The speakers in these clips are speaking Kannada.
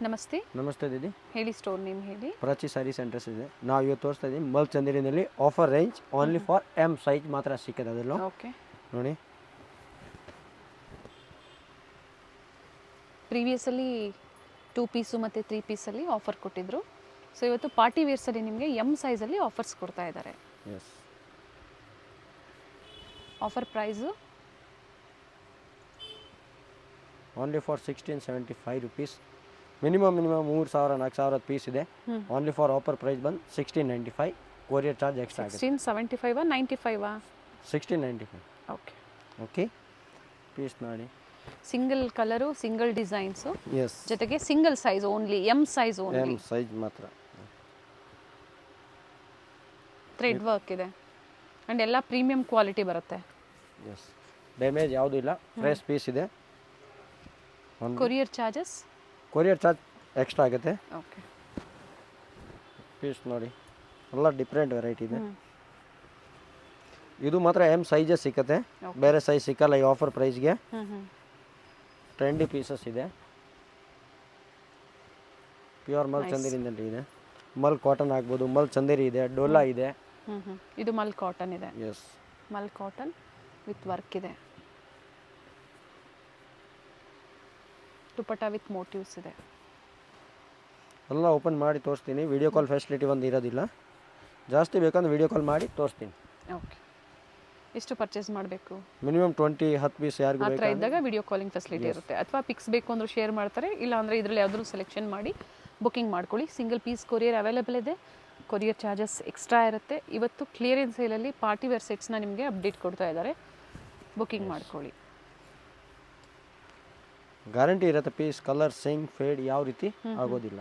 ನಮಸ್ತೆ ನಮಸ್ತೆ ದೀದಿ. ಹೇಳಿ, ಸ್ಟೋರ್ ನೇಮ್ ಹೇಳಿ. ಪ್ರಾಚಿ ಸ್ಯಾರಿ ಸೆಂಟರ್ಸ್ ಇದೆ. ನಾವು ಇವತ್ತು ತೋರಿಸ್ತಾ ಇದ್ದೀವಿ ಮಲ್ ಚಂದೇರಿನಲ್ಲಿ offer range only for M size ಮಾತ್ರ ಸಿಕ್ಕದೆ. ಅದೆಲ್ಲ ಓಕೆ, ನೋಡಿ. ಪ್ರೀವಿಯಸಲ್ಲಿ 2 ಪೀಸು ಮತ್ತು 3 ಪೀಸಲ್ಲಿ ಆಫರ್ ಕೊಟ್ಟಿದ್ದರು. ಸೊ ಇವತ್ತು ಪಾರ್ಟಿ ವೇರ್ಸಲ್ಲಿ ನಿಮಗೆ ಎಮ್ ಸೈಜಲ್ಲಿ ಆಫರ್ಸ್ ಕೊಡ್ತಾ ಇದ್ದಾರೆ. Yes, offer price only for 1675 rupees. Minimum 3000-4000 piece ಇದೆ. ಓನ್ಲಿ ಫಾರ್ ಆಫರ್ ಪ್ರೈಸ್ ಬಂದು 1695. ಕೊರಿಯರ್ ಚಾರ್ಜ್ ಎಕ್ಸ್ಟ್ರಾ ಆಗುತ್ತೆ. 1675 95 1695. ಓಕೆ ಓಕೆ, ಪೀಸ್ ನೋಡಿ. Single colour, single designs, yes, ಜೊತೆಗೆ single size only, M size only. M size ಮಾತ್ರ. ಥ್ರೆಡ್ ವರ್ಕ್ ಇದೆ ಆ್ಯಂಡ್ ಎಲ್ಲ ಪ್ರೀಮಿಯಂ ಕ್ವಾಲಿಟಿ ಬರುತ್ತೆ. ಎಸ್, ಡ್ಯಾಮೇಜ್ ಯಾವುದೂ ಇಲ್ಲ, ಫ್ರೆಶ್ ಪೀಸ್ ಇದೆ. Courier charges courier charge extra ಆಗುತ್ತೆ. ಓಕೆ, ಪೀಸ್ ನೋಡಿ, ಎಲ್ಲ ಡಿಫ್ರೆಂಟ್ ವೆರೈಟಿ ಇದೆ. ಇದು ಮಾತ್ರ ಎಮ್ ಸೈಜೇ ಸಿಕ್ಕತ್ತೆ, ಬೇರೆ ಸೈಜ್ ಸಿಕ್ಕಲ್ಲ ಈ ಆಫರ್ ಪ್ರೈಸ್ಗೆ. ಟ್ರೆಂಡಿ ಪೀಸಸ್ ಇದೆ. ಪ್ಯೂರ್ ಮಲ್ ಚಂದೇರಿನಲ್ಲಿ ಇದೆ. ಮಲ್ ಕಾಟನ್ ಆಗ್ಬೋದು, ಮಲ್ ಚಂದೇರಿ ಇದೆ, ಡೋಲಾ ಇದೆ. ಇದು ಮಲ್ ಕಾಟನ್ ಇದೆ. S, Mal cotton with work ಇದೆ. ದುಪಟ್ಟ ವಿತ್ ಮೋಟಿವ್ಸ್ ಇದೆ. ಎಲ್ಲ ಓಪನ್ ಮಾಡಿ ತೋರಿಸ್ತೀನಿ. ವಿಡಿಯೋ ಕಾಲ್ ಫೆಸಿಲಿಟಿ ಒಂದು ಇರೋದಿಲ್ಲ. ಜಾಸ್ತಿ ಬೇಕಂದ್ರೆ ವಿಡಿಯೋ ಕಾಲ್ ಮಾಡಿ ತೋರಿಸ್ತೀನಿ. ಓಕೆ, ಎಷ್ಟು ಪರ್ಚೇಸ್ ಮಾಡಬೇಕು? ಮಿನಿಮಮ್ 10 ಪೀಸ್ ಯಾರಿಗೂ ಆ ಥರ ಬೇಕಾದ್ರೆ ಇದ್ದಾಗ ವಿಡಿಯೋ ಕಾಲಿಂಗ್ ಫೆಸಿಲಿಟಿ ಇರುತ್ತೆ. ಅಥವಾ ಪಿಕ್ಸ್ ಬೇಕು ಅಂದರೂ ಶೇರ್ ಮಾಡ್ತಾರೆ, ಇಲ್ಲ ಅಂದರೆ ಇದರಲ್ಲಿ ಯಾವ್ದಾದ್ರು ಸೆಲೆಕ್ಷನ್ ಮಾಡಿ ಬುಕ್ಕಿಂಗ್ ಮಾಡ್ಕೊಳ್ಳಿ. ಸಿಂಗಲ್ ಪೀಸ್ ಕೊರಿಯರ್ ಅವೈಲೇಬಲ್ ಇದೆ. ಕೊರಿಯರ್ ಚಾರ್ಜಸ್ ಎಕ್ಸ್ಟ್ರಾ ಇರುತ್ತೆ. ಇವತ್ತು ಕ್ಲಿಯರೆನ್ಸ್ ಸೇಲಲ್ಲಿ ಪಾರ್ಟಿ ವೇರ್ ಸೆಟ್ಸ್ನ ನಿಮಗೆ ಅಪ್ಡೇಟ್ ಕೊಡ್ತಾ ಇದ್ದಾರೆ. ಬುಕ್ಕಿಂಗ್ ಮಾಡ್ಕೊಳ್ಳಿ. ಗ್ಯಾರಂಟಿ ಇರುತ್ತೆ. ಪೀಸ್ ಕಲರ್ ಸಿಂಗ್ ಫೇಡ್ ಯಾವ ರೀತಿ ಆಗೋದಿಲ್ಲ.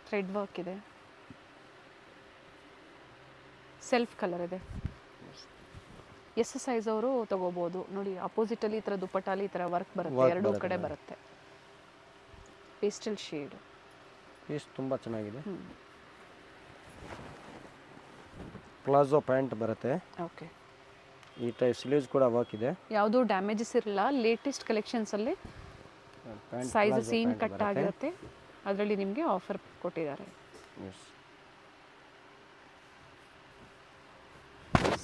ಥ್ರೆಡ್ ವರ್ಕ್ ಇದೆ, ಸೆಲ್ಫ್ ಕಲರ್ ಇದೆ. ಎಸ್ ಸೈಜ್ ಅವರು ತಗೋಬಹುದು. ನೋಡಿ, ಅಪೋಸಿಟಲ್ಲಿ ಈ ಥರ ದುಪ್ಪಟ್ಟಲ್ಲಿ ಈ ಥರ ವರ್ಕ್ ಬರುತ್ತೆ, ಎರಡೂ ಕಡೆ ಬರುತ್ತೆ. ಪೇಸ್ಟಲ್ ಶೇಡ್ ಪೀಸ್ ತುಂಬ ಚೆನ್ನಾಗಿದೆ. ಪ್ಲಾಜೋ ಪ್ಯಾಂಟ್ ಬರುತ್ತೆ. ಓಕೆ, ಈ ಟೈಪ್ ಸ್ಲೀವ್ಸ್ ಕೂಡ ವರ್ಕ್ ಇದೆ. ಯಾವುದೂ ಡ್ಯಾಮೇಜಸ್ ಇರಲ್ಲ. ಲೇಟೆಸ್ಟ್ ಕಲೆಕ್ಷನ್ಸಲ್ಲಿ ಸೈಜಸ್ ಸೀನ್ ಕಟ್ ಆಗಿರುತ್ತೆ. ಅದರಲ್ಲಿ ನಿಮಗೆ ಆಫರ್ ಕೊಟ್ಟಿದ್ದಾರೆ.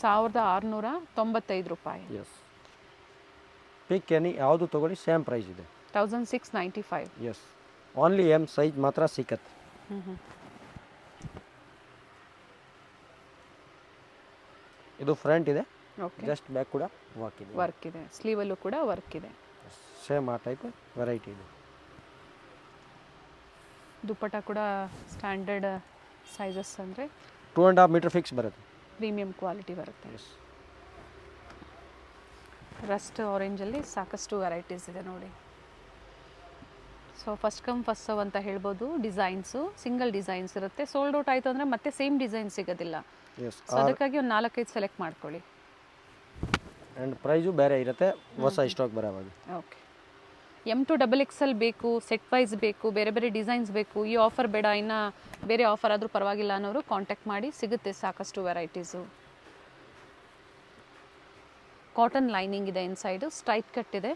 1695 ರೂಪಾಯಿ. ಎಸ್, ಪಿಕ್ ಎನಿ ಯಾವುದು ತಗೊಳ್ಳಿ ಸೇಮ್ ಪ್ರೈಸ್ ಇದೆ. 1695. ಎಸ್, ಓನ್ಲಿ ಎಮ್ ಸೈಜ್ ಮಾತ್ರ ಸಿಕ್ಕತ್ತೆ. ಇದು ಫ್ರಂಟ್ ಇದೆ. ಓಕೆ, ಜಸ್ಟ್ ಬ್ಯಾಕ್ ಕೂಡ ವರ್ಕ್ ಇದೆ. ವರ್ಕ್ ಇದೆ. ಸ್ಲೀವಲ್ಲೂ ಕೂಡ ವರ್ಕ್ ಇದೆ. ಸೇಮ್ ಆ ಟೈಪ್ ವೆರೈಟಿ ಇದೆ. ದುಪ್ಪಟ್ಟ ಕೂಡ ಸ್ಟ್ಯಾಂಡರ್ಡ್ ಸೈಜಸ್ ಅಂದರೆ 2.5 ಮೀಟರ್ ಫಿಕ್ಸ್ ಬರುತ್ತೆ. ಪ್ರೀಮಿಯಂ ಕ್ವಾಲಿಟಿ ಬರುತ್ತೆ. ಎಸ್, ರಸ್ಟ್ ಆರೆಂಜಲ್ಲಿ ಸಾಕಷ್ಟು ವೆರೈಟೀಸ್ ಇದೆ ನೋಡಿ. So first come first serve ಅಂತ ಹೇಳ್ಬೋದು. ಡಿಸೈನ್ಸು ಸಿಂಗಲ್ ಡಿಸೈನ್ಸ್ ಇರುತ್ತೆ. ಸೋಲ್ಡ್ ಔಟ್ ಆಯಿತು ಅಂದರೆ ಮತ್ತೆ ಸೇಮ್ ಡಿಸೈನ್ ಸಿಗೋದಿಲ್ಲ. ಎಸ್, ಸೊ ಅದಕ್ಕಾಗಿ ಒಂದು 4-5 ಸೆಲೆಕ್ಟ್ ಮಾಡ್ಕೊಳ್ಳಿ. ಆ್ಯಂಡ್ ಪ್ರೈಸು ಬೇರೆ ಇರುತ್ತೆ, ಹೊಸ ಸ್ಟಾಕ್ ಬರೋವಾಗ. ಓಕೆ, M to XXL ಬೇಕು, ಸೆಟ್ ವೈಸ್ ಬೇಕು, ಬೇರೆ ಬೇರೆ ಡಿಸೈನ್ಸ್ ಬೇಕು, ಈ ಆಫರ್ ಬೇಡ, ಇನ್ನು ಬೇರೆ ಆಫರ್ ಆದರೂ ಪರವಾಗಿಲ್ಲ ಅನ್ನೋರು ಕಾಂಟ್ಯಾಕ್ಟ್ ಮಾಡಿ. ಸಿಗುತ್ತೆ ಸಾಕಷ್ಟು ವೆರೈಟೀಸು. ಕಾಟನ್ ಲೈನಿಂಗ್ ಇದೆ. ಇನ್ಸೈಡು ಸ್ಟ್ರೈಟ್ ಕಟ್ ಇದೆ.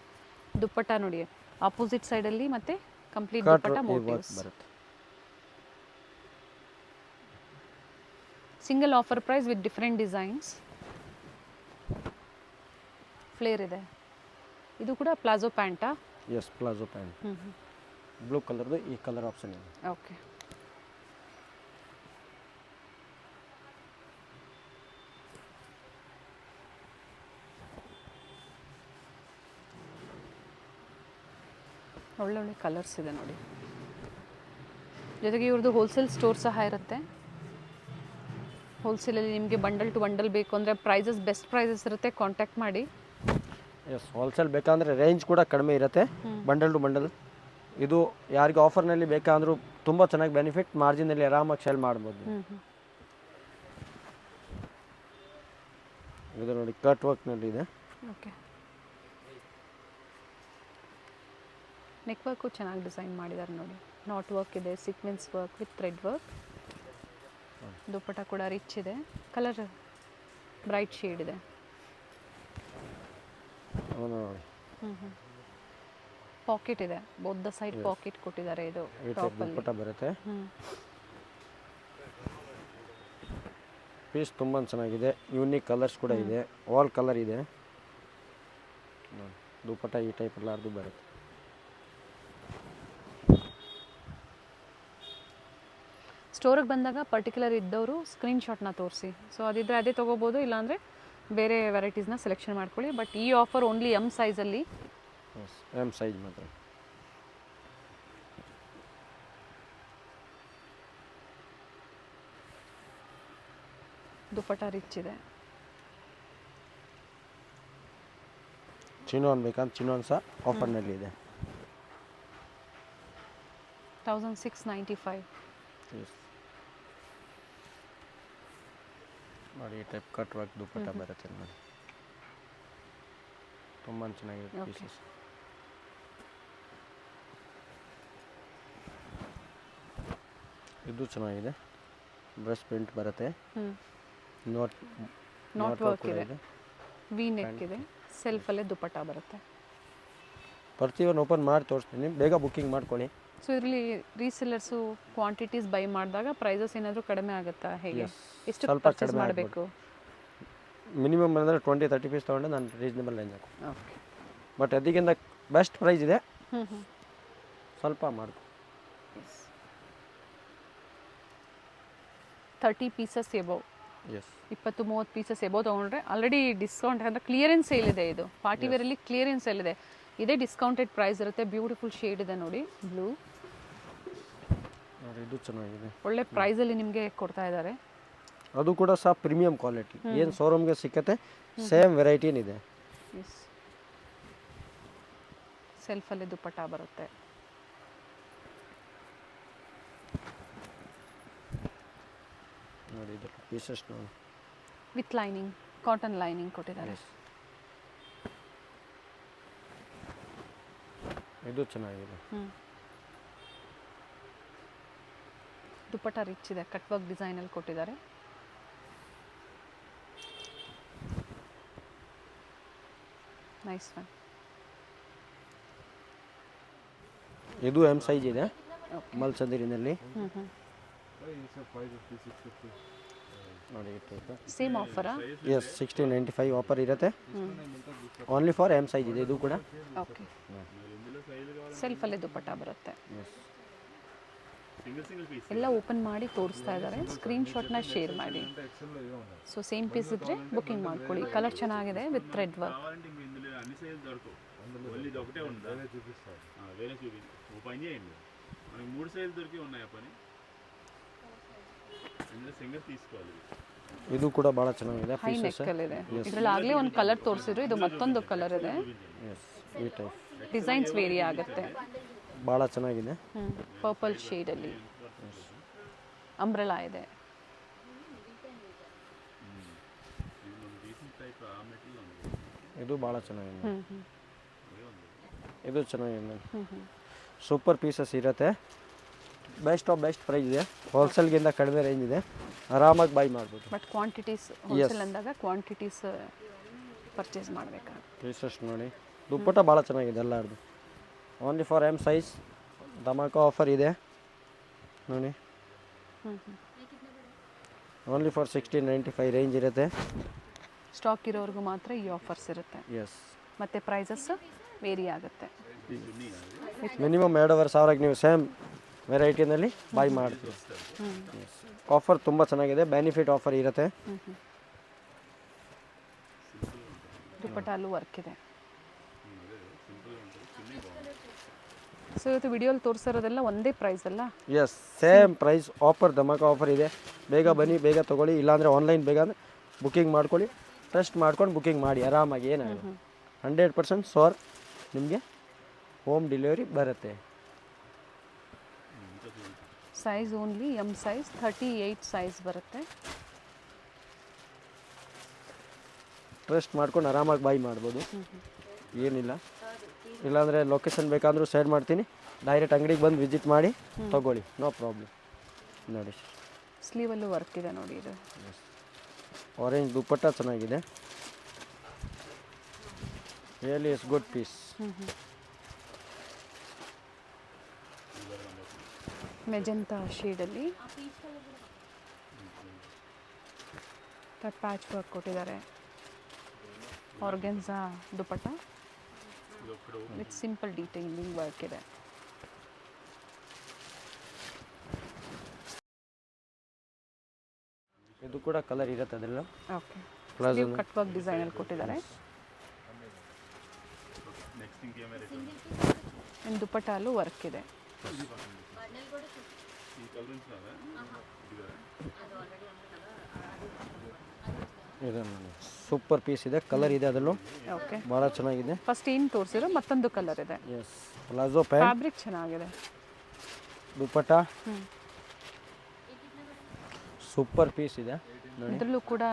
ದುಪ್ಪಟ್ಟ ನೋಡಿ, ಆಪೋಸಿಟ್ ಸೈಡಲ್ಲಿ ಮತ್ತೆ ಕಂಪ್ಲೀಟ್ ದುಪ್ಪಟ್ಟ ಮೋಟಿವ್ಸ್ ಬರುತ್ತೆ. Single offer price with different designs. Flare ಇದೆ. ಇದು ಕೂಡ ಪ್ಲಾಜೋ ಪ್ಯಾಂಟಾ? Yes, palazzo pant. ಬ್ಲೂ ಕಲರ್ದು ಈ ಕಲರ್ ಆಪ್ಷನ್ ಇದೆ. ಓಕೆ, ಒಳ್ಳೊಳ್ಳೆ ಕಲರ್ಸ್ ಇದೆ ನೋಡಿ. ಜೊತೆಗೆ ಇವ್ರದ್ದು ಹೋಲ್ಸೇಲ್ ಸ್ಟೋರ್ ಸಹ ಇರುತ್ತೆ. ಹೋಲ್ಸೇಲಲ್ಲಿ ನಿಮಗೆ ಬಂಡಲ್ ಟು ಬಂಡಲ್ ಬೇಕು ಅಂದರೆ ಪ್ರೈಸಸ್ ಬೆಸ್ಟ್ ಪ್ರೈಸಸ್ ಇರುತ್ತೆ. ಕಾಂಟ್ಯಾಕ್ಟ್ ಮಾಡಿ. ಎಸ್, ಹೋಲ್ಸೇಲ್ ಬೇಕಂದರೆ ರೇಂಜ್ ಕೂಡ ಕಡಿಮೆ ಇರುತ್ತೆ. ಬಂಡಲ್ ಟು ಬಂಡಲ್ ಇದು ಯಾರಿಗೆ ಆಫರ್ನಲ್ಲಿ ಬೇಕಂದ್ರೂ ತುಂಬ ಚೆನ್ನಾಗಿ ಬೆನಿಫಿಟ್ ಮಾರ್ಜಿನಲ್ಲಿ ಆರಾಮಾಗಿ ಸೇಲ್ ಮಾಡ್ಬೋದು. ಇದು ನೋಡಿ ಕಟ್ ವರ್ಕ್ನಲ್ಲಿ ಇದೆ. ಓಕೆ, ನೆಕ್ ವರ್ಕು ಚೆನ್ನಾಗಿ ಡಿಸೈನ್ ಮಾಡಿದ್ದಾರೆ ನೋಡಿ. ನಾಟ್ ವರ್ಕ್ ಇದೆ, sequence work with thread work. Dupatta ಕೂಡ ರಿಚ್ ಇದೆ. ಕಲರ್ ಬ್ರೈಟ್ ಶೇಡ್ ಇದೆ. ನೋಡಿ ಪಾಕೆಟ್ ಇದೆ, ಬೋತ್ ಸೈಡ್ ಪಾಕೆಟ್ ಕೊಟ್ಟಿದ್ದಾರೆ. ಇದು ಈ ಟೈಪ್ ದುಪ್ಪಟ್ಟ ಬರುತ್ತೆ. ಪೀಸ್ ತುಂಬ ಚೆನ್ನಾಗಿದೆ, ಯೂನಿಕ್ ಕಲರ್ಸ್ ಕೂಡ ಇದೆ, ಆಲ್ ಕಲರ್ ಇದೆ ನೋಡಿ. ದುಪ್ಪಟ್ಟ ಈ ಟೈಪ್ ಎಲ್ಲಾರ್ದು ಬರುತ್ತೆ. ಸ್ಟೋರಿಗೆ ಬಂದಾಗ ಪರ್ಟಿಕ್ಯುಲರ್ ಇದ್ದವರು ಸ್ಕ್ರೀನ್ಶಾಟ್ನ ತೋರಿಸಿ. ಸೊ ಅದಿದ್ದರೆ ಅದೇ ತೊಗೋಬೋದು, ಇಲ್ಲಾಂದರೆ ಬೇರೆ ವೆರೈಟೀಸ್ನ ಸೆಲೆಕ್ಷನ್ ಮಾಡ್ಕೊಳ್ಳಿ. ಬಟ್ ಈ ಆಫರ್ ಓನ್ಲಿ ಎಮ್ ಸೈಜಲ್ಲಿ. ಎಮ್ ಸೈಜ್ ಮಾತ್ರ. ದುಪ್ಪಟ್ಟ ರಿಚ್ ಇದೆ. ಚಿನೋನ್ ಬೇಕಂತ ಚಿನೋನ್ ಸಹ ಆಫರ್ನಲ್ಲಿ ಇದೆ. 1695. ನೋಡಿ ಈ ಟೈಪ್ ಕಟ್ ವರ್ಕ್ ದುಪ್ಪಟ್ಟ ಬರುತ್ತೆ ನೋಡಿ, ತುಂಬ ಚೆನ್ನಾಗಿದೆ ಪೀಸಸ್. ಇದು ಚೆನ್ನಾಗಿದೆ, ಬ್ರಷ್ ಪ್ರಿಂಟ್ ಬರುತ್ತೆ, ನಾಟ್ ವರ್ಕ್ ಇದೆ, ವಿ ನೆಕ್ ಇದೆ, ಸೆಲ್ಫಲ್ಲೇ ದುಪ್ಪಟ್ಟ ಬರುತ್ತೆ. ಪ್ರತಿಯೊಂದು ಓಪನ್ ಮಾಡಿ ತೋರಿಸ್ತೀನಿ, ಬೇಗ ಬುಕ್ಕಿಂಗ್ ಮಾಡ್ಕೊಳ್ಳಿ. ಸೊ ಇದರಲ್ಲಿ ರೀಸೆಲ್ಲರ್ಸು ಕ್ವಾಂಟಿಟೀಸ್ ಬೈ ಮಾಡಿದಾಗ ಪ್ರೈಸಸ್ ಏನಾದರೂ ಕಡಿಮೆ ಆಗುತ್ತಾ, ಹೇಗೆ? ಎಷ್ಟು ಸ್ವಲ್ಪ ಪರ್ಚೇಸ್ ಕಡಿಮೆ ಮಾಡಬೇಕು? ಮಿನಿಮಮ್ ಅಂದರೆ 20-30 ಪೀಸ್ ತೊಗೊಂಡು ನಾನು ರೀಸನೇಬಲ್ ರೇಂಜ್ ಹಾಕು. ಓಕೆ. ಬಟ್ ಅದಕ್ಕಿಂತ ಬೆಸ್ಟ್ ಪ್ರೈಸ್ ಇದೆ, ಸ್ವಲ್ಪ ಮಾಡ್ಕೊ. 30 pieces above, yes 20-30 pieces above ತೊಗೊಂಡ್ರೆ ಆಲ್ರೆಡಿ ಡಿಸ್ಕೌಂಟ್ ಅಂದರೆ ಕ್ಲಿಯರೆನ್ಸ್ ಸೇಲ್ ಇದೆ. ಇದು ಪಾರ್ಟಿ ವೇರಲ್ಲಿ ಕ್ಲಿಯರೆನ್ಸ್ ಸೇಲ್ ಇದೆ. ಇದೇ ಡಿಸ್ಕೌಂಟೆಡ್ ಪ್ರೈಸ್ ಇರುತ್ತೆ. ಬ್ಯೂಟಿಫುಲ್ ಶೇಡ್ ಇದೆ ನೋಡಿ, ಬ್ಲೂ. ಇದು ಚೆನ್ನಾಗಿದೆ, ಒಳ್ಳೆ ಪ್ರೈಸಲ್ಲಿ ನಿಮಗೆ ಕೊಡ್ತಾ ಇದ್ದಾರೆ. ಅದು ಕೂಡ ಸಹ ಪ್ರೀಮಿಯಂ ಕ್ವಾಲಿಟಿ, ಏನು ಶೋರೂಮ್ಗೆ ಸಿಕ್ಕತ್ತೆ ಸೇಮ್ ವೆರೈಟಿನಿದೆ. ಎಸ್, ಸೆಲ್ಫಲ್ಲಿ ದುಪ್ಪಟ್ಟ ಬರುತ್ತೆ. ನೋಡಿ ಇದು ಪೀಸಸ್ ನೋಡಿ, ವಿತ್ ಲೈನಿಂಗ್, ಕಾಟನ್ ಲೈನಿಂಗ್ ಕೊಟ್ಟಿದ್ದಾರೆ. ಇದು ಚೆನ್ನಾಗಿದೆ. ದುಪ್ಪಟ್ಟ ರಿಚ್ ಇದೆ, ಕಟ್ ವರ್ಕ್ ಡಿಸೈನಲ್ಲಿ ಕೊಟ್ಟಿದ್ದಾರೆ. Nice one. ಇದು ಎಮ್ ಸೈಜ್ ಇದೆ, ಮಲ್ಚಂದಿರಿನಲ್ಲಿ ನೋಡಿ. ಸೇಮ್ ಆಫರಾ? ಎಸ್, 1695 ಆಫರ್ ಇರುತ್ತೆ. ಓನ್ಲಿ ಫಾರ್ ಎಮ್ ಸೈಜ್ ಇದೆ ಇದು ಕೂಡ. ಓಕೆ. ಸೆಲ್ಫಲ್ಲೇ ದುಪ್ಪಟ್ಟ ಬರುತ್ತೆ. ಎಲ್ಲ ಓಪನ್ ಮಾಡಿ ತೋರಿಸ್ತಾ ಇದ್ದಾರೆ. ಸ್ಕ್ರೀನ್ಶಾಟ್ನ ಶೇರ್ ಮಾಡಿ. సో సేమ్ పీస్ ఇದ್ರೆ బుకింగ్ ಮಾಡ್ಕೊಳ್ಳಿ. కలర్ ಚೆನ್ನಾಗಿದೆ విత్ థ్రెడ్ వర్క్. అన్ని సైజులు దొరకవు, ఓన్లీ ఇది ఒకటే ఉందా? వేరే చూపించు, ఓ పని చేయండి, మనకి 3 సైజులు దొరికి ఉన్నాయి. ఆ పని ఇందులో సింగర్ తీసుకోవాలి. ಇದು ಕೂಡ ಭಾಳ ಚೆನ್ನಾಗಿದೆ. ಹೈ ನೆಕ್ ಇದೆ. ಇದರಲ್ಲಿ ಆಗಲೇ ಒಂದು ಕಲರ್ ತೋರಿಸಿದ್ರು, ಇದು ಮತ್ತೊಂದು ಕಲರ್ ಇದೆ. ಎಸ್, ಈ ಟೈಪ್ ಡಿಸೈನ್ಸ್ ವೇರಿ ಆಗುತ್ತೆ. ಭಾಳ ಚೆನ್ನಾಗಿದೆ. ಪರ್ಪಲ್ ಶೇಡಲ್ಲಿ ಅಂಬ್ರೆಲಾ ಇದೆ. ಇದು ಭಾಳ ಚೆನ್ನಾಗಿದೆ. ಇದು ಚೆನ್ನಾಗಿದೆ. ಸೂಪರ್ ಪೀಸಸ್ ಇರುತ್ತೆ. ಬೆಸ್ಟ್ ಆಫ್ ಬೆಸ್ಟ್ ಪ್ರೈಸ್ ಇದೆ. ಹೋಲ್ಸೇಲ್ಗಿಂತ ಕಡಿಮೆ ರೇಂಜ್ ಇದೆ, ಆರಾಮಾಗಿ ಬೈ ಮಾಡ್ಬೋದು. ಬಟ್ ಕ್ವಾಂಟಿಟೀಸ್ ಹೋಲ್ಸೇಲ್ ಅಂದಾಗ ಕ್ವಾಂಟಿಟೀಸ್ ಪರ್ಚೇಸ್ ಮಾಡಬೇಕಾಗುತ್ತೆ. ಪೀಸಸ್ ನೋಡಿ, ದುಪ್ಪಟ್ಟ ಭಾಳ ಚೆನ್ನಾಗಿದೆ ಎಲ್ಲರದು. ಓನ್ಲಿ ಫಾರ್ ಎಮ್ ಸೈಜ್ ಧಮಾಕ ಆಫರ್ ಇದೆ ನೋಡಿ. ಓನ್ಲಿ ಫಾರ್ 1695 ರೇಂಜ್ ಇರುತ್ತೆ. ಸ್ಟಾಕ್ ಇರೋವರೆಗೂ ಮಾತ್ರ ಈ ಆಫರ್ಸ್ ಇರುತ್ತೆ. ಎಸ್, ಮತ್ತು ಪ್ರೈಸಸ್ ವೇರಿ ಆಗುತ್ತೆ. ಮಿನಿಮಮ್ 2,500ಕ್ಕೆ ನೀವು ಸೇಮ್ ವೆರೈಟಿನಲ್ಲಿ ಬೈ ಮಾಡ್ತೀವಿ. ಆಫರ್ ತುಂಬ ಚೆನ್ನಾಗಿದೆ, ಬೆನಿಫಿಟ್ ಆಫರ್ ಇರುತ್ತೆ. ದುಪ್ಪಟ್ಟಲ್ಲೂ ವರ್ಕ್ ಇದೆ. ಸೊ ಇವತ್ತು ವಿಡಿಯೋಲಿ ತೋರಿಸಿರೋದೆಲ್ಲ ಒಂದೇ ಪ್ರೈಸ್ ಅಲ್ಲ? Yes, same price. ಆಫರ್ ಧಮಾಕ ಆಫರ್ ಇದೆ. ಬೇಗ ಬನ್ನಿ, ಬೇಗ ತೊಗೊಳ್ಳಿ. ಇಲ್ಲಾಂದರೆ ಆನ್ಲೈನ್ ಬೇಗ ಬುಕ್ಕಿಂಗ್ ಮಾಡ್ಕೊಳ್ಳಿ. ಟೆಸ್ಟ್ ಮಾಡ್ಕೊಂಡು ಬುಕ್ಕಿಂಗ್ ಮಾಡಿ ಆರಾಮಾಗಿ. ಏನಾಗುತ್ತೆ 100% ಶೋರ್ ನಿಮಗೆ ಹೋಮ್ ಡೆಲಿವರಿ ಬರುತ್ತೆ. Size only M size, 38 size ಬರುತ್ತೆ. ಟೆಸ್ಟ್ ಮಾಡ್ಕೊಂಡು ಆರಾಮಾಗಿ ಬೈ ಮಾಡ್ಬೋದು, ಏನಿಲ್ಲ. ಇಲ್ಲಾಂದರೆ ಲೊಕೇಶನ್ ಬೇಕಾದರೂ ಸೆಂಡ್ ಮಾಡ್ತೀನಿ, ಡೈರೆಕ್ಟ್ ಅಂಗಡಿಗೆ ಬಂದು ವಿಸಿಟ್ ಮಾಡಿ ತೊಗೊಳ್ಳಿ, ನೋ ಪ್ರಾಬ್ಲಮ್. ನೋಡಿ ಸ್ಲೀವಲ್ಲೂ ವರ್ಕ್ ಇದೆ ನೋಡಿ. ಇದು ಆರೆಂಜ್ ದುಪ್ಪಟ್ಟ ಚೆನ್ನಾಗಿದೆ. Really is good piece. Magenta ಶೇಡಲ್ಲಿ ಪ್ಯಾಚ್ ವರ್ಕ್ ಕೊಟ್ಟಿದ್ದಾರೆ. Organza dupatta with simple detailing work ಇದೆ. ಇದು ಕೂಡ ಕಲರ್ ಇರುತ್ತೆ ಅದೆಲ್ಲ. ಓಕೆ, ಸ್ಲೀವ್ ಕಟ್ ವರ್ಕ್ ಡಿಸೈನಲ್ಲಿ ಕೊಟ್ಟಿದ್ದಾರೆ. ಇನ್ನು ದುಪಟ್ಟಲ್ಲೂ ವರ್ಕ್ ಇದೆ. ಇದು ಸೂಪರ್ ಪೀಸ್ ಇದೆ, ಕಲರ್ ಇದೆ ಅದರಲ್ಲೂ ಓಕೆ, ಭಾಳ ಚೆನ್ನಾಗಿದೆ. ಫಸ್ಟ್ ಏನು ತೋರಿಸಿರೋ ಮತ್ತೊಂದು ಕಲರ್ ಇದೆ. ಎಸ್, ಪ್ಲಾಜೋ ಪ್ಯಾಂಟ್, ಫ್ಯಾಬ್ರಿಕ್ ಚೆನ್ನಾಗಿದೆ. ದುಪಟ್ಟ ಸೂಪರ್ ಪೀಸ್ ಇದೆ ನೋಡಿ. ಇದರಲ್ಲೂ ಕೂಡ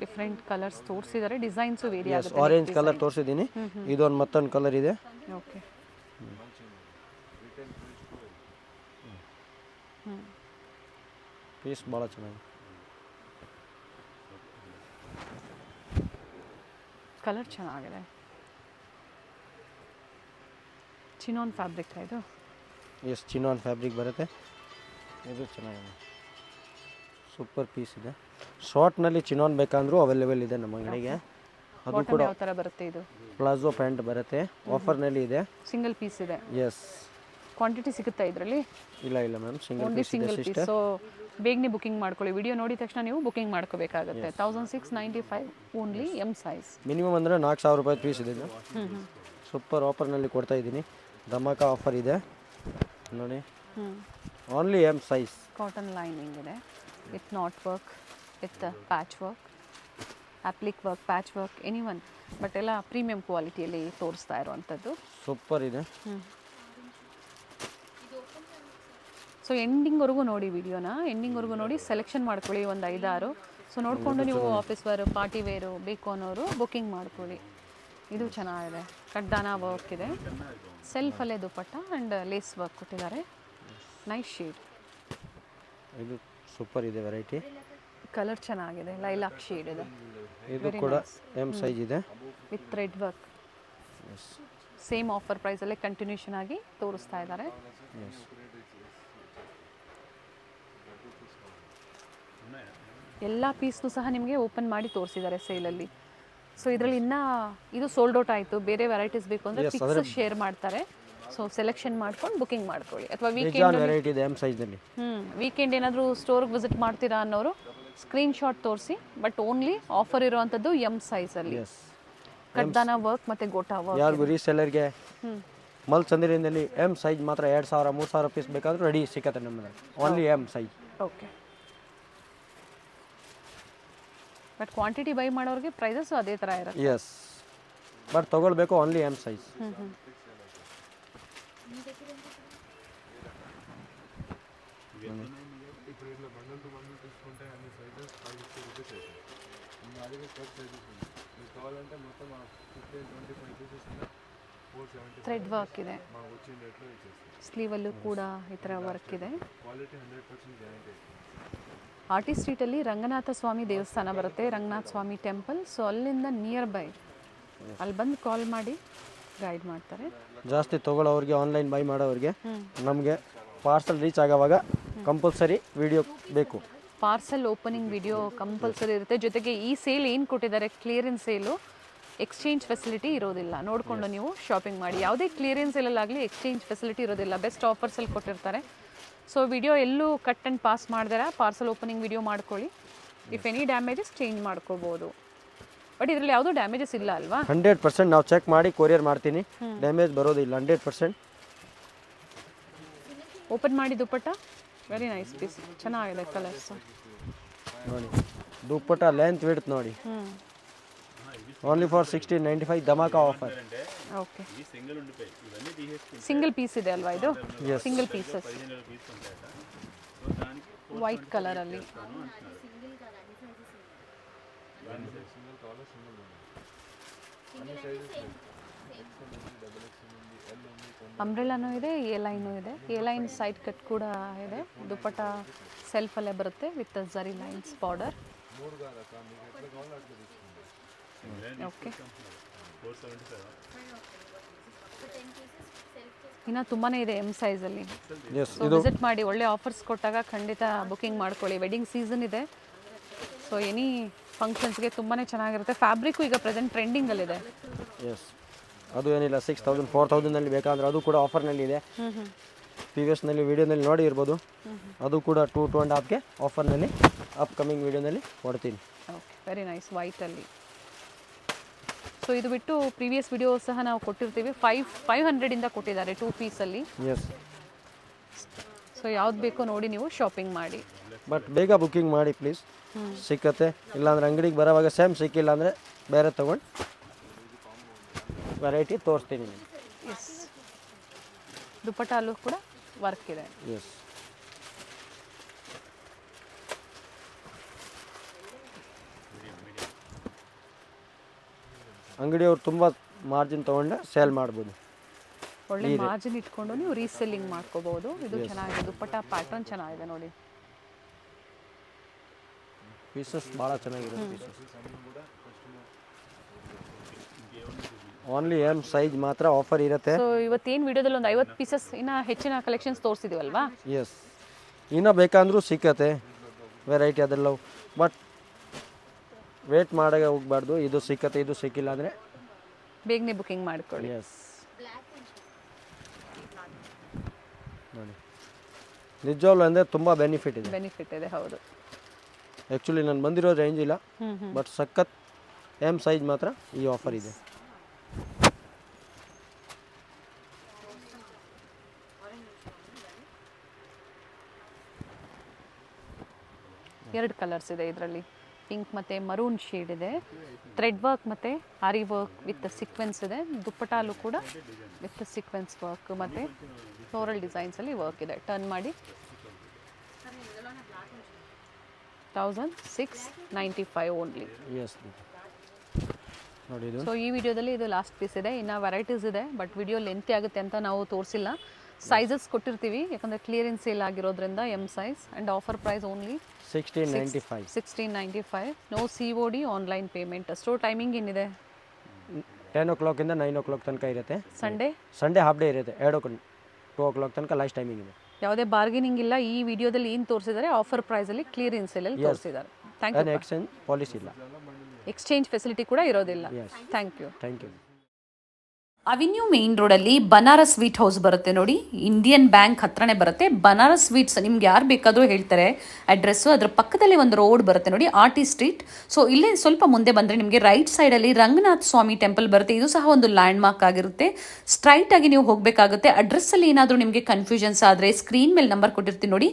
ಡಿಫ್ರೆಂಟ್ ಕಲರ್ಸ್ ತೋರಿಸಿದ್ದಾರೆ, ಡಿಸೈನ್ಸು ವೇರಿ ಎಸ್, ಆಗುತ್ತೆ. ಆರೆಂಜ್ ಕಲರ್ ತೋರಿಸಿದ್ದೀನಿ. ಇದೊಂದು ಮತ್ತೊಂದು ಕಲರ್ ಇದೆ. ಓಕೆ, ಪೀಸ್ ಭಾಳ ಚೆನ್ನಾಗಿದೆ. ಕಲರ್ ಚೆನ್ನಾಗಿದೆ. ಚಿನಾನ್ ಫ್ಯಾಬ್ರಿಕ್ ಇದು. ಎಸ್, ಚಿನಾನ್ ಫ್ಯಾಬ್ರಿಕ್ ಬರುತ್ತೆ. ಇದು ಚೆನ್ನಾಗಿದೆ, ಸೂಪರ್ ಪೀಸ್ ಇದೆ. ಶಾರ್ಟ್ನಲ್ಲಿ ಚಿನಾನ್ ಬೇಕಂದ್ರೂ ಅವೈಲೇಬಲ್ ಇದೆ ನಮ್ಮ ಅಂಗಡಿಗೆ. ಅದು ಬಾಟಮ್ ಕೂಡ ಯಾವ ಥರ ಬರುತ್ತೆ ಇದು? ಪ್ಲಾಜೋ ಪ್ಯಾಂಟ್ ಬರುತ್ತೆ, ಆಫರ್ನಲ್ಲಿ ಇದೆ. ಸಿಂಗಲ್ ಪೀಸ್ ಇದೆ. ಎಸ್, ಕ್ವಾಂಟಿಟಿ ಸಿಗುತ್ತಾ ಇದರಲ್ಲಿ? ಇಲ್ಲ ಮ್ಯಾಮ್, ಸಿಂಗಲ್ ಓನ್ಲಿ ಪೀಸ್ ಇದೆ ಸಿಂಗಲ್ ಪೀಸ್. ಸಿಸ್ಟರ್. ಸೊ ಬೇಗನೆ ಬುಕಿಂಗ್ ಮಾಡ್ಕೊಳ್ಳಿ. ವಿಡಿಯೋ ನೋಡಿದ ತಕ್ಷಣ ನೀವು ಬುಕಿಂಗ್ ಮಾಡ್ಕೋಬೇಕಾಗುತ್ತೆ. 1695 ಓನ್ಲಿ ಎಮ್ ಸೈಜ್. ಮಿನಿಮಮ್ ಅಂದರೆ 4000 ರೂಪಾಯಿ ಪೀಸ್ ಇದೆ. ಸೂಪರ್ ಆಫರ್ನಲ್ಲಿ ಕೊಡ್ತಾ ಇದ್ದೀನಿ. ಧಮಾಕ ಆಫರ್ ಇದೆ ನೋಡಿ. Only M size. Cotton lining ಇದೆ with knot work, with patch work, applique work, patch work, any one. But ಎಲ್ಲ ಪ್ರೀಮಿಯಂ ಕ್ವಾಲಿಟಿಯಲ್ಲಿ ತೋರಿಸ್ತಾ ಇರುವಂಥದ್ದು. ಸೂಪರ್ ಇದೆ. ಸೊ ಎಂಡಿಂಗ್ವರೆಗೂ ನೋಡಿ, ವಿಡಿಯೋನ ಎಂಡಿಂಗ್ವರೆಗೂ ನೋಡಿ, ಸೆಲೆಕ್ಷನ್ ಮಾಡ್ಕೊಳ್ಳಿ ಒಂದು 5-6. ಸೊ ನೋಡಿಕೊಂಡು ನೀವು ಆಫೀಸ್ ವೇರು, ಪಾರ್ಟಿ ವೇರು ಬೇಕು ಅನ್ನೋರು ಬುಕಿಂಗ್ ಮಾಡ್ಕೊಳ್ಳಿ. ಇದು ಚೆನ್ನಾಗಿದೆ, ಕಡ್ದಾನ ವರ್ಕ್ ಇದೆ, ಸೆಲ್ಫಲ್ಲೇ ದುಪಟ್ಟ ಆ್ಯಂಡ್ ಲೇಸ್ ವರ್ಕ್ ಕೊಟ್ಟಿದ್ದಾರೆ. Nice shade. ಇದು ಸೂಪರ್ ಇದೆ ವೆರೈಟಿ. ಕಲರ್ ಚೆನ್ನಾಗಿದೆ, ಲೈಲಾಕ್ ಶೇಡ್ ಇದೆ. ಇದು ಕೂಡ ಎಮ್ ಸೈಜ್ ಇದೆ with red work. Same offer ಪ್ರೈಸಲ್ಲೇ ಕಂಟಿನ್ಯೂಷನ್ ಆಗಿ ತೋರಿಸ್ತಾ ಇದ್ದಾರೆ. ಎಲ್ಲ ಪೀಸ್ನು ಸಹ ನಿಮಗೆ ಓಪನ್ ಮಾಡಿ ತೋರಿಸಿದ್ದಾರೆ ಸೇಲಲ್ಲಿ. ಸೊ ಇದರಲ್ಲಿ ಇನ್ನೂ ಇದು ಸೋಲ್ಡ್ ಔಟ್ ಆಯಿತು. ಬೇರೆ ವೆರೈಟೀಸ್ ಬೇಕು ಅಂದರೆ ಪಿಕ್ಸ್ ಶೇರ್ ಮಾಡ್ತಾರೆ. ಸೊ ಸೆಲೆಕ್ಷನ್ ಮಾಡ್ಕೊಂಡು ಬುಕಿಂಗ್ ಮಾಡ್ಕೊಳ್ಳಿ. ಅಥವಾ ವೀಕೆಂಡ್ ವೆರೈಟಿ ಇದೆ ಎಮ್ ಸೈಜ್ನಲ್ಲಿ. ವೀಕೆಂಡ್ ಏನಾದರೂ ಸ್ಟೋರ್ಗೆ ವಿಸಿಟ್ ಮಾಡ್ತೀರಾ ಅನ್ನೋರು ಸ್ಕ್ರೀನ್ಶಾಟ್ ತೋರಿಸಿ. ಬಟ್ ಓನ್ಲಿ ಆಫರ್ ಇರುವಂಥದ್ದು ಎಮ್ ಸೈಜಲ್ಲಿ. ಕಡ್ದಾನ ವರ್ಕ್ ಮತ್ತು ಗೋಟಾ ವರ್ಕ್. ಯಾರಿಗೂ ರೀಸೆಲ್ಲರ್ಗೆ ಮಲ್ ಚಂದಿರಿನಲ್ಲಿ ಎಮ್ ಸೈಜ್ ಮಾತ್ರ 2000-3000 ಪೀಸ್ ಬೇಕಾದರೂ ರೆಡಿ ಸಿಕ್ಕತ್ತೆ ನಮ್ಮಲ್ಲಿ. Only M size. Okay, but quantity by ಮಾಡೋರಿಗೆ ಪ್ರೈಸಸ್ಸು ಅದೇ ಥರ ಇರುತ್ತೆ. ಎಸ್, ಬಟ್ ತೊಗೊಳ್ಬೇಕು only M size. Thread work ಇದೆ. ಸ್ಲೀವಲ್ಲೂ ಕೂಡ ಈ ಥರ ವರ್ಕ್ ಇದೆ. ಆರ್ಟಿ ಸ್ಟ್ರೀಟಲ್ಲಿ ರಂಗನಾಥ ಸ್ವಾಮಿ ದೇವಸ್ಥಾನ ಬರುತ್ತೆ, ರಂಗನಾಥ ಸ್ವಾಮಿ ಟೆಂಪಲ್. ಸೊ ಅಲ್ಲಿಂದ ನಿಯರ್ ಬೈ, ಅಲ್ಲಿ ಬಂದು ಕಾಲ್ ಮಾಡಿ ಗೈಡ್ ಮಾಡ್ತಾರೆ. ಜಾಸ್ತಿ ತೊಗೊಳ್ಳೋರಿಗೆ, ಆನ್ಲೈನ್ ಬೈ ಮಾಡೋರಿಗೆ ನಮಗೆ ಪಾರ್ಸಲ್ ರೀಚ್ ಆಗೋವಾಗ ಕಂಪಲ್ಸರಿ ವಿಡಿಯೋ ಬೇಕು. ಪಾರ್ಸಲ್ ಓಪನಿಂಗ್ ವಿಡಿಯೋ ಕಂಪಲ್ಸರಿ ಇರುತ್ತೆ. ಜೊತೆಗೆ ಈ ಸೇಲ್ ಏನು ಕೊಟ್ಟಿದ್ದಾರೆ, ಕ್ಲಿಯರೆನ್ಸ್ ಸೇಲು, ಎಕ್ಸ್ಚೇಂಜ್ ಫೆಸಿಲಿಟಿ ಇರೋದಿಲ್ಲ. ನೋಡಿಕೊಂಡು ನೀವು ಶಾಪಿಂಗ್ ಮಾಡಿ. ಯಾವುದೇ ಕ್ಲಿಯರೆನ್ಸ್ ಸೇಲಲ್ಲಾಗಲಿ ಎಕ್ಸ್ಚೇಂಜ್ ಫೆಸಿಲಿಟಿ ಇರೋದಿಲ್ಲ. ಬೆಸ್ಟ್ ಆಫರ್ಸಲ್ಲಿ ಕೊಟ್ಟಿರ್ತಾರೆ. ಸೊ ವಿಡಿಯೋ ಎಲ್ಲೂ ಕಟ್ ಆ್ಯಂಡ್ ಪಾಸ್ ಮಾಡ್ದಾರ ಪಾರ್ಸಲ್ ಓಪನಿಂಗ್ ವಿಡಿಯೋ ಮಾಡ್ಕೊಳ್ಳಿ. ಇಫ್ ಎನಿ ಡ್ಯಾಮೇಜಸ್ ಚೇಂಜ್ ಮಾಡ್ಕೋಬೋದು. ಬಟ್ ಇದರಲ್ಲಿ ಯಾವುದೂ ಡ್ಯಾಮೇಜಸ್ ಇಲ್ಲ ಅಲ್ವಾ? 100% ನಾವು ಚೆಕ್ ಮಾಡಿ ಕೊರಿಯರ್ ಮಾಡ್ತೀನಿ. ಡ್ಯಾಮೇಜ್ ಬರೋದಿಲ್ಲ 100%. ಓಪನ್ ಮಾಡಿ ದುಪಟ್ಟ, ವೆರಿ ನೈಸ್ ಪೀಸ್, ಚೆನ್ನಾಗಿದೆ ಕಲರ್ಸ್ ನೋಡಿ. ದುಪ್ಪಟ್ಟ ಲೆಂತ್ ವಿಡ್ತ್ ನೋಡಿ. ಓನ್ಲಿ ಫಾರ್ 1695 ಧಮಾಕ ಆಫರ್. ಓಕೆ, ಸಿಂಗಲ್ ಪೀಸ್ ಇದೆ ಅಲ್ವಾ ಇದು? ಸಿಂಗಲ್ ಪೀಸಸ್ ವೈಟ್ ಕಲರಲ್ಲಿ. ಅಂಬ್ರೆಲಾನೂ ಇದೆ, ಎ ಲೈನು ಇದೆ. ಎ ಲೈನ್ ಸೈಡ್ ಕಟ್ ಕೂಡ ಇದೆ. ದುಪಟ್ಟ ಸೆಲ್ಫಲ್ಲೇ ಬರುತ್ತೆ with zari lines border. Okay, ಇನ್ನು ತುಂಬಾ ಇದೆ ಎಮ್ ಸೈಜಲ್ಲಿ. ಎಸ್ ಸೊ ವಿಸಿಟ್ ಮಾಡಿ, ಒಳ್ಳೆ ಆಫರ್ಸ್ ಕೊಟ್ಟಾಗ ಖಂಡಿತ ಬುಕಿಂಗ್ ಮಾಡ್ಕೊಳ್ಳಿ. ವೆಡ್ಡಿಂಗ್ ಸೀಸನ್ ಇದೆ, ಸೊ ಎನಿ ಫಂಕ್ಷನ್ಸ್ಗೆ ತುಂಬಾ ಚೆನ್ನಾಗಿರುತ್ತೆ. ಫ್ಯಾಬ್ರಿಕ್ಕು ಈಗ ಪ್ರೆಸೆಂಟ್ ಟ್ರೆಂಡಿಂಗಲ್ಲಿದೆ. ಎಸ್, ಅದು ಏನಿಲ್ಲ 6000 4000ನಲ್ಲಿ ಬೇಕಾದ್ರೆ ಅದು ಕೂಡ ಆಫರ್ನಲ್ಲಿ ಇದೆ. ಪ್ರೀವಿಯಸ್ನಲ್ಲಿ ವೀಡಿಯೋನಲ್ಲಿ ನೋಡಿ ಇರ್ಬೋದು, ಅದು ಕೂಡ 2.5ಗೆ ಆಫರ್ನಲ್ಲಿ ಅಪ್ಕಮಿಂಗ್ ವೀಡಿಯೋನಲ್ಲಿ ಕೊಡ್ತೀನಿ. Okay, very nice. ವೈಟಲ್ಲಿ. ಸೊ ಇದು ಬಿಟ್ಟು ಪ್ರೀವಿಯಸ್ ವಿಡಿಯೋ ಸಹ ನಾವು ಕೊಟ್ಟಿರ್ತೀವಿ. 500ಇಂದ ಕೊಟ್ಟಿದ್ದಾರೆ 2 ಪೀಸಲ್ಲಿ. ಎಸ್, ಸೊ ಯಾವ್ದು ಬೇಕೋ ನೋಡಿ ನೀವು ಶಾಪಿಂಗ್ ಮಾಡಿ. ಬಟ್ ಬೇಗ ಬುಕ್ಕಿಂಗ್ ಮಾಡಿ ಪ್ಲೀಸ್, ಸಿಕ್ಕತ್ತೆ. ಇಲ್ಲಾಂದ್ರೆ ಅಂಗಡಿಗೆ ಬರೋವಾಗ ಸೇಮ್ ಸಿಕ್ಕಿಲ್ಲ ಅಂದರೆ ಬೇರೆ ತೊಗೊಂಡು ವೆರೈಟಿ ತೋರಿಸ್ತೀನಿ ನಿಮಗೆ. ಎಸ್, ದುಪ್ಪಟ್ಟಲ್ಲೂ ಕೂಡ ವರ್ಕ್ ಇದೆ. ಎಸ್, ಅಂಗಡಿಯವ್ರು ತುಂಬ ಮಾರ್ಜಿನ್ ತೊಗೊಂಡು ಸೇಲ್ ಮಾಡ್ಬೋದು. ಒಳ್ಳೆ ಮಾರ್ಜಿನ್ ಇಟ್ಕೊಂಡು ನೀವು ರೀಸೆಲ್ಲಿಂಗ್ ಮಾಡ್ಕೋಬಹುದು. ಇದು ಚೆನ್ನಾಗಿದೆ, ದುಪ್ಪಟ್ಟ ಪ್ಯಾಟರ್ನ್ ಚೆನ್ನಾಗಿದೆ ನೋಡಿ. ಪೀಸಸ್ ಭಾಳ ಚೆನ್ನಾಗಿದೆ. ಪೀಸಸ್ ಓನ್ಲಿ ಎಮ್ ಸೈಜ್ ಮಾತ್ರ ಆಫರ್ ಇರುತ್ತೆ. ಸೊ ಇವತ್ತೇನು ವಿಡಿಯೋದಲ್ಲಿ ಒಂದು 50 ಪೀಸಸ್ ಇನ್ನು ಹೆಚ್ಚಿನ ಕಲೆಕ್ಷನ್ಸ್ ತೋರಿಸಿದೀವಲ್ವಾ? ಎಸ್, ಇನ್ನೂ ಬೇಕಂದ್ರೂ ಸಿಕ್ಕತ್ತೆ ವೆರೈಟಿ ಅದೆಲ್ಲ. ಬಟ್ ವೇಟ್ ಮಾಡಾಗ ಹೋಗ್ಬಾರ್ದು. ಇದು ಸಿಕ್ಕತ್ತೆ, ಇದು ಸಿಕ್ಕಿಲ್ಲ ಅಂದರೆ ಬೇಗನೆ ಬುಕಿಂಗ್ ಮಾಡ್ಕೊಳ್ಳಿ. ಎಸ್, ನೋಡಿ ನಿಜವಾಗ್ಲೂ ಅಂದರೆ ತುಂಬ ಬೆನಿಫಿಟ್ ಇದೆ. ಬೆನಿಫಿಟ್ ಇದೆ, ಹೌದು. ಆ್ಯಕ್ಚುಲಿ ನಾನು ಬಂದಿರೋ ರೇಂಜ್ ಇಲ್ಲ, ಬಟ್ ಸಖತ್ ಎಮ್ ಸೈಜ್ ಮಾತ್ರ ಈ ಆಫರ್ ಇದೆ. ಎರಡು ಕಲರ್ಸ್ ಇದೆ ಇದರಲ್ಲಿ, ಪಿಂಕ್ ಮತ್ತು ಮರೂನ್ ಶೇಡ್ ಇದೆ. ಥ್ರೆಡ್ ವರ್ಕ್ ಮತ್ತು ಆರಿ ವರ್ಕ್ ವಿತ್ ಸೀಕ್ವೆನ್ಸ್ ಇದೆ. ದುಪ್ಪಟ್ಟಲ್ಲೂ ಕೂಡ ವಿತ್ ಸೀಕ್ವೆನ್ಸ್ ವರ್ಕ್ ಮತ್ತು ಫ್ಲೋರಲ್ ಡಿಸೈನ್ಸಲ್ಲಿ ವರ್ಕ್ ಇದೆ. ಟರ್ನ್ ಮಾಡಿ. 1695 ಓನ್ಲಿ. ಎಸ್, ನೋಡಿ ಇದು. ಸೊ ಈ ವಿಡಿಯೋದಲ್ಲಿ ಇದು ಲಾಸ್ಟ್ ಪೀಸ್ ಇದೆ. ಇನ್ನು ವೆರೈಟೀಸ್ ಇದೆ, ಬಟ್ ವಿಡಿಯೋ ಲೆಂತಿ ಆಗುತ್ತೆ ಅಂತ ನಾವು ತೋರಿಸಿಲ್ಲ. ಸೈಜಸ್ ಕೊಟ್ಟಿರ್ತೀವಿ ಯಾಕಂದರೆ ಕ್ಲಿಯರೆನ್ಸ್ ಸೇಲ್ ಆಗಿರೋದ್ರಿಂದ. M size and offer price only 1695. No COD, online payment. Store timing ಏನಿದೆ? 10 o'clock-ಇಂದ 9 o'clock ತನಕ ಇರುತ್ತೆ. ಸಂಡೇ ಹಾಫ್ ಡೇ ಇರುತ್ತೆ. 2 o'clock ತನಕ ಲಾಸ್ಟ್ ಟೈಮಿಂಗ್ ಇದೆ. ಯಾವುದೇ ಬಾರ್ಗೇನಿಂಗ್ ಇಲ್ಲ. ಈ ವಿಡಿಯೋದಲ್ಲಿ ಏನು ತೋರಿಸಿದ್ದಾರೆ ಆಫರ್ ಪ್ರೈಸಲ್ಲಿ ಕ್ಲಿಯರೆನ್ಸ್ ಸೇಲಲ್ಲಿ ತೋರಿಸಿದ್ದಾರೆ. Thank you. ಎಕ್ಸ್ಚೇಂಜ್ ಪಾಲಿಸಿ ಇಲ್ಲ, ಎಕ್ಸ್ಚೇಂಜ್ ಫೆಸಿಲಿಟಿ ಕೂಡ ಇರೋದಿಲ್ಲ. Thank you. Thank you. Avenue main ರೋಡಲ್ಲಿ ಬನಾರಸ್ ಸ್ವೀಟ್ ಹೌಸ್ ಬರುತ್ತೆ ನೋಡಿ. ಇಂಡಿಯನ್ ಬ್ಯಾಂಕ್ ಹತ್ರನೇ ಬರುತ್ತೆ. ಬನಾರಸ್ ಸ್ವೀಟ್ಸ್ ನಿಮ್ಗೆ ಯಾರು ಬೇಕಾದರೂ ಹೇಳ್ತಾರೆ ಅಡ್ರೆಸ್ಸು. ಅದ್ರ ಪಕ್ಕದಲ್ಲಿ ಒಂದು ರೋಡ್ ಬರುತ್ತೆ ನೋಡಿ, ಆರ್ಟಿ ಸ್ಟ್ರೀಟ್. ಸೊ ಇಲ್ಲೇ ಸ್ವಲ್ಪ ಮುಂದೆ ಬಂದರೆ ನಿಮಗೆ ರೈಟ್ ಸೈಡಲ್ಲಿ ರಂಗನಾಥ ಸ್ವಾಮಿ ಟೆಂಪಲ್ ಬರುತ್ತೆ. ಇದು ಸಹ ಒಂದು ಲ್ಯಾಂಡ್ ಮಾರ್ಕ್ ಆಗಿರುತ್ತೆ. ಸ್ಟ್ರೈಟ್ ಆಗಿ ನೀವು ಹೋಗಬೇಕಾಗುತ್ತೆ. ಅಡ್ರೆಸ್ಸಲ್ಲಿ ಏನಾದರೂ ನಿಮಗೆ ಕನ್ಫ್ಯೂಷನ್ಸ್ ಆದರೆ ಸ್ಕ್ರೀನ್ ಮೇಲೆ ನಂಬರ್ ಕೊಟ್ಟಿರ್ತೀನಿ ನೋಡಿ.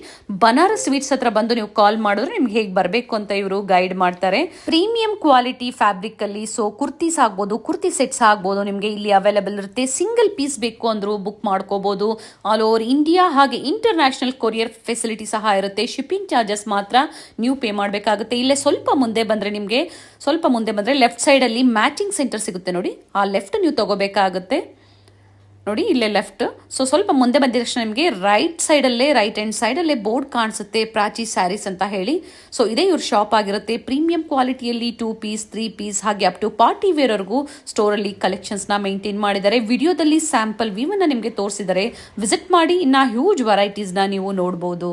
ಬನಾರಸ್ ಸ್ವೀಟ್ಸ್ ಹತ್ರ ಬಂದು ನೀವು ಕಾಲ್ ಮಾಡಿದ್ರೆ ನಿಮ್ಗೆ ಹೇಗೆ ಬರಬೇಕು ಅಂತ ಇವರು ಗೈಡ್ ಮಾಡ್ತಾರೆ. ಪ್ರೀಮಿಯಂ ಕ್ವಾಲಿಟಿ ಫ್ಯಾಬ್ರಿಕ್ ಅಲ್ಲಿ. ಸೊ ಕುರ್ತೀಸ್ ಆಗ್ಬೋದು, ಕುರ್ತಿ ಸೆಟ್ಸ್ ಆಗ್ಬೋದು, ನಿಮಗೆ ಇಲ್ಲಿ ಅವೈಲೇಬಲ್ ಇರುತ್ತೆ. ಸಿಂಗಲ್ ಪೀಸ್ ಬೇಕು ಅಂದ್ರೂ ಬುಕ್ ಮಾಡ್ಕೋಬಹುದು. ಆಲ್ ಓವರ್ ಇಂಡಿಯಾ ಹಾಗೆ ಇಂಟರ್ನ್ಯಾಷನಲ್ ಕೊರಿಯರ್ ಫೆಸಿಲಿಟಿ ಸಹ ಇರುತ್ತೆ. ಶಿಪ್ಪಿಂಗ್ ಚಾರ್ಜಸ್ ಮಾತ್ರ ನೀವು ಪೇ ಮಾಡಬೇಕಾಗುತ್ತೆ. ಇಲ್ಲೇ ಸ್ವಲ್ಪ ಮುಂದೆ ಬಂದರೆ ಲೆಫ್ಟ್ ಸೈಡ್ ಅಲ್ಲಿ ಮ್ಯಾಚಿಂಗ್ ಸೆಂಟರ್ ಸಿಗುತ್ತೆ ನೋಡಿ. ಆ ಲೆಫ್ಟ್ ನೀವು ತಗೋಬೇಕಾಗುತ್ತೆ ನೋಡಿ, ಇಲ್ಲೇ ಲೆಫ್ಟ್. ಸೊ ಸ್ವಲ್ಪ ಮುಂದೆ ಬಂದ ತಕ್ಷಣ ನಿಮಗೆ ರೈಟ್ ಹ್ಯಾಂಡ್ ಸೈಡಲ್ಲೇ ಬೋರ್ಡ್ ಕಾಣಿಸುತ್ತೆ, ಪ್ರಾಚಿ ಸ್ಯಾರೀಸ್ ಅಂತ ಹೇಳಿ. ಸೊ ಇದೇ ಇವ್ರ ಶಾಪ್ ಆಗಿರುತ್ತೆ. ಪ್ರೀಮಿಯಂ ಕ್ವಾಲಿಟಿಯಲ್ಲಿ 2 ಪೀಸ್ 3 ಪೀಸ್ ಹಾಗೆ ಅಪ್ ಟು ಪಾರ್ಟಿ ವೇರ್ವರೆಗೂ ಸ್ಟೋರಲ್ಲಿ ಕಲೆಕ್ಷನ್ಸ್ನ ಮೇಂಟೈನ್ ಮಾಡಿದ್ದಾರೆ. ವಿಡಿಯೋದಲ್ಲಿ ಸ್ಯಾಂಪಲ್ ವ್ಯೂವನ್ನು ನಿಮಗೆ ತೋರಿಸಿದ್ದಾರೆ. ವಿಸಿಟ್ ಮಾಡಿ, ಇನ್ನು ಹ್ಯೂಜ್ ವೆರೈಟೀಸ್ನ ನೀವು ನೋಡ್ಬೋದು.